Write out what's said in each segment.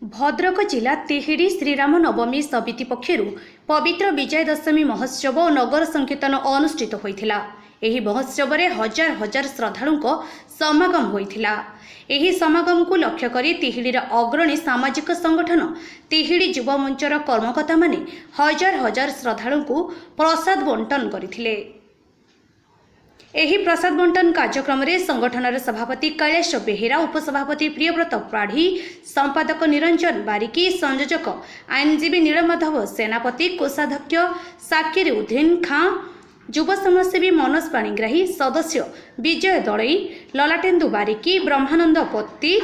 भद्रक जिला तिहिडी श्रीराम नवमी समिति पक्षरु पवित्र विजय दशमी महोत्सव और नगर संकीर्तन अनुष्ठित होइथिला। एही महोत्सव रे हजार हजार श्रद्धालुंको समागम होइथिला। एही समागम को लक्ष्य करी तिहिडीर अग्रणी सामाजिक संगठन तिहिडी युवा मंचर कर्मकर्ता माने हजार हजार श्रद्धालुंको प्रसाद बंटन करिथिले। एही प्रसाद बंटन कार्यक्रम रे संगठनर सभापति कैलाश बेहेरा, उपसभापति प्रियव्रत पाढ़ी, संपादक निरंजन बारिकी, संयोजक आईनजीवी नीलमाधव सेनापति, कोषाध्यक्ष साकिर उद्दीन खां, युव समाजसेवी मनोज पाणिग्राही, सदस्य विजय दलई, ललाटेन्दु बारिकी, ब्रह्मानंद पति,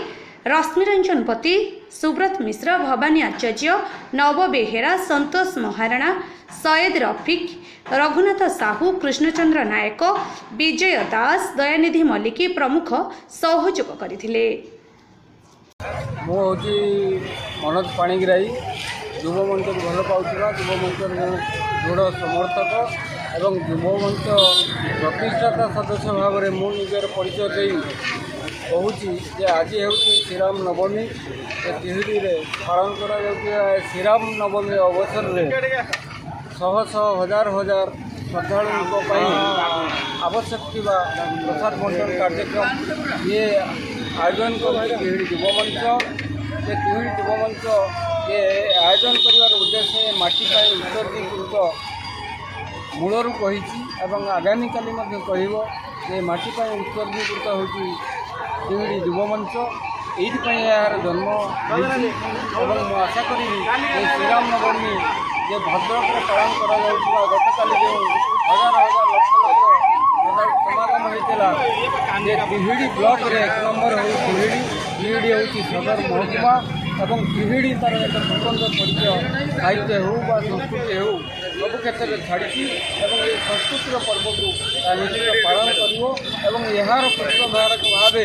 रश्मिरंजन पति, सुब्रत मिश्र, भवानी आचार्य, नव बेहेरा, संतोष महाराणा, सैयद रफिक, रघुनाथ साहू, कृष्णचंद्र नायक, विजय दास, दयानिधि मल्लिकी प्रमुख सहयोग करथिले। मो होची मनोज पाणिग्राही, युव मंच भल पाउथिबा युव मंच दृढ़ समर्थक एवं युव मंच प्रतिष्ठाता सदस्य भाव में मु निजर परिचय दे कहूँ जे आज हूँ श्रीराम नवमी तिहिडी पालन कर श्रीराम नवमी अवसर में शह शह हजार हजार श्रद्धालुओं आवश्यक थिबा प्रसाद बंटन कार्यक्रम ये आयोजन कर तिहिडी युव मंच से तिहिडी युव मंच ये आयोजन कर उद्देश्य माटी उत्सर्गीकृत मूलरू कही आगामी काली कह माटी उत्सर्गीकृत हो तिहिडी युव मंच ये यार जन्म और आशा करी श्रीराम नवमी जे भद्रक पालन कर गतकाल जो हजार हजार लक्ष समागम होता जे तिहिडी ब्लॉक रे 1 नंबर हो तिहिडी हूँ सदर महकुमा एवं तिहिडी तार एक स्वतंत्र परिचय साहित्य हो संस्कृति हो सब क्षेत्र में छाड़ी ये संस्कृतिर पर्व को निश्चित पालन कर यार प्रतिभाधारक भाव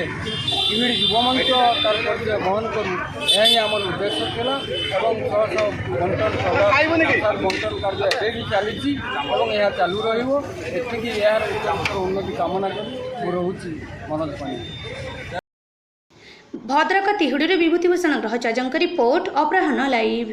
तिहिडी युव मंच तार परिचय बहन करूँ यह आम उद्देश्य था बंटन बंटन कार्य ए भी चली यह चालू रही यार उन्नति कामना कर रोचे मनोज पाणी। भद्रक तिहिडी विभूतिभूषण ग्रहचार्य रिपोर्ट अपराह्न लाइव।